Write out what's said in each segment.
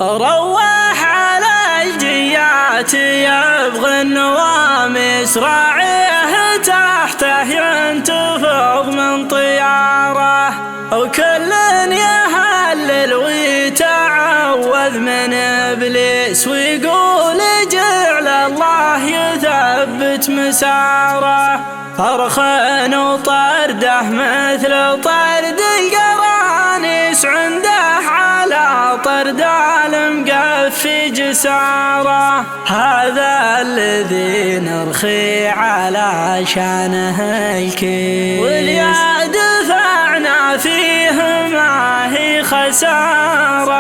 روح على الجيات يبغى النواميس راعيه تحته ينتفض من طياره، وكل يهلل ويتعوذ من إبليس ويقول جعل الله يثبت مساره. فرخان وطرده مثل طرد القرانيس عنده على طرد المقفي جساره. هذا الذي نرخي على شانه الكيس، واليا دفعنا فيه ما هي خساره.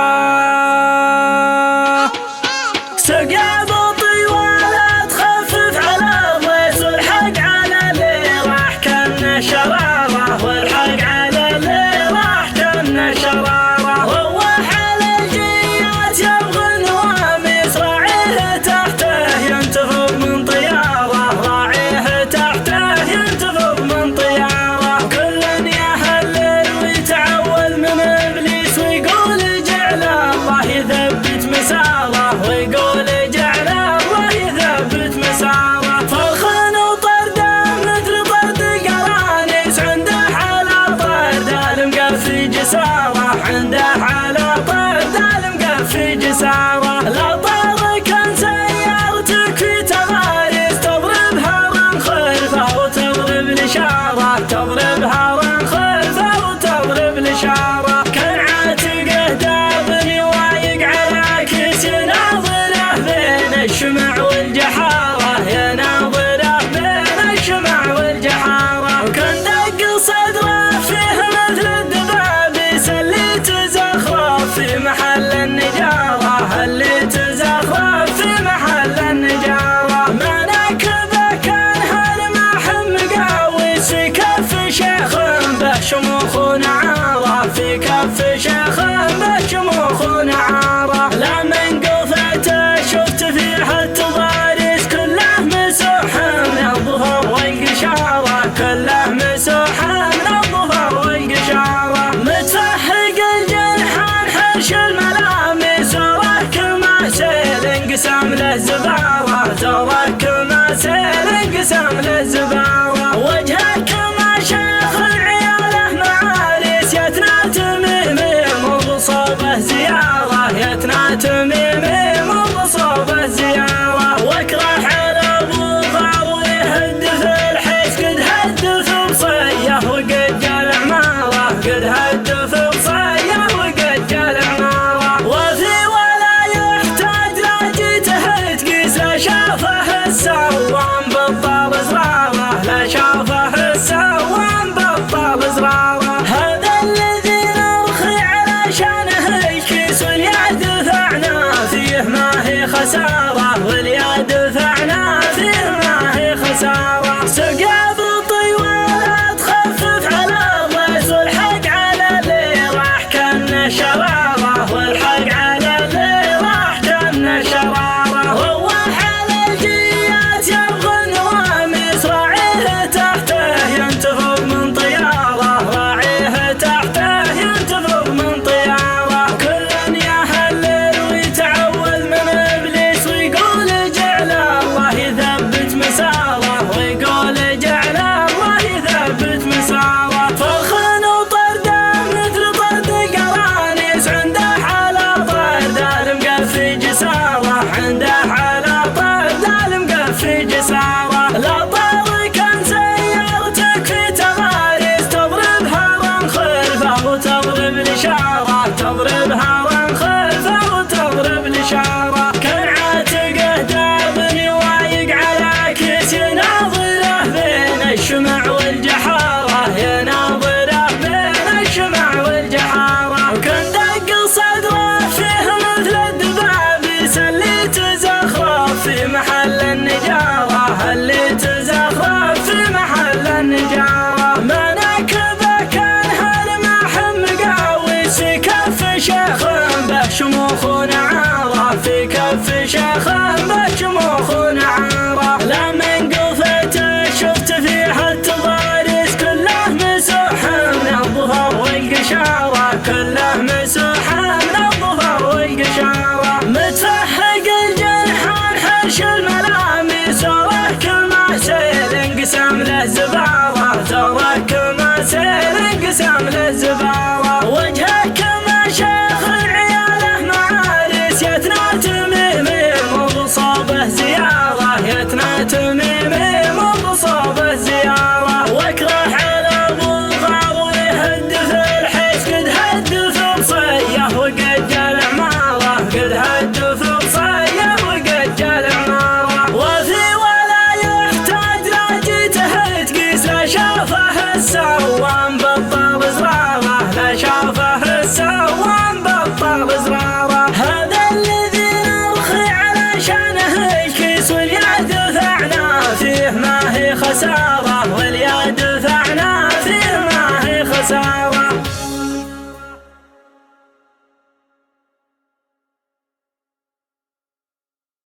سقى بطي ولا تخفف على ضيس، والحق على اللي راح كان شراره، والحق على اللي راح كان شراره. روح على الجيات يبغى النواميس راعيه تحته ينتفض من طياره، راعيه تحته ينتفض من طياره. كل يهلل ويتعوذ من إبليس ويقول جعل الله يثبت مساره، ويقول جعل الله يثبت مساره. فرخان وطرده مثل طرد القرانيس عنده على طرد المقفي جساره، عنده على طرد المقفي جساره. لا طار كان سيارتك في تغاريس تضربها رن خلفه وتضرب الإشارة، تضربها رن خلفه وتضرب الإشارة. كان عاتقه دابني وايق على كيس يناظره بين الشمع والجحارة، يناظره بين الشمع والجحارة. وكان دق صدره فيه مثل الدبابيس اللي تزخرف في محل النجارة، اللي تزخرف في محل النجارة. ما نكبه كان هالماح مقاويس في كف شيخ به شموخ ونعارة، في كف شيخ به شموخ ونعارة. لا من قفته شفت فيها التضاريس كله مسوح من الظهر والقشارة، كله مسوح من الظهر والقشارة. متفحق الجنحان حرش الملامس زوره كما سيل انقسم للزبارة، زوره كما سيل انقسم للزبارة. وجهه كما شيخ العياله معاريس يتنا تميمي مغصوبه زيارة، يتنا تميمي مغصوبه زيارة. واكره على ابو ضار ويهد في الحيس قد هد في بصيه وقد جال عماره، قد هد في بصيه وقد جال عماره. وفي ولا يحتاج لا جيته تقيس لا شافه السوام بطال زراره، لا شافه السوام بطال زراره. هذا الذي نرخي على شانه الكيس، واليا دفعنا فيه ما هي خساره، واليا دفعنا فيه ما هي خساره. سقى بطي ولا تخفف على ضيس، والحق على اللي راح كان شراره، والحق على اللي راح كان شراره. روح على الجيات يبغى النواميس راعيه تحته ينتفض من طياره، راعيه تحته ينتفض من طياره. كل يهلل ويتعوذ من إبليس ويقول جعل الله يثبت مساره، ويقول جعل الله يثبت مساره. فرخان وطرده مثل طرد القرانيس عنده على طرد المقفي جساره، عنده على طرد المقفي جساره. لا طار كان سيارتك في تغاريس تضربها رن خلفه وتضرب الإشارة، تضربها رن خلفه وتضرب الإشارة. كان عاتقه دابني وايق على كيس يناظره بين الشمع والجحارة، يناظره بين الشمع والجحارة. وكان دق صدره فيه مثل الدبابيس اللي تزخرف في محل النجارة، اللي تزخرف في محل النجارة. ما نكبه كان هالماح مقاويس في كف شيخ به شموخ ونعارة، في كف شيخ به شموخ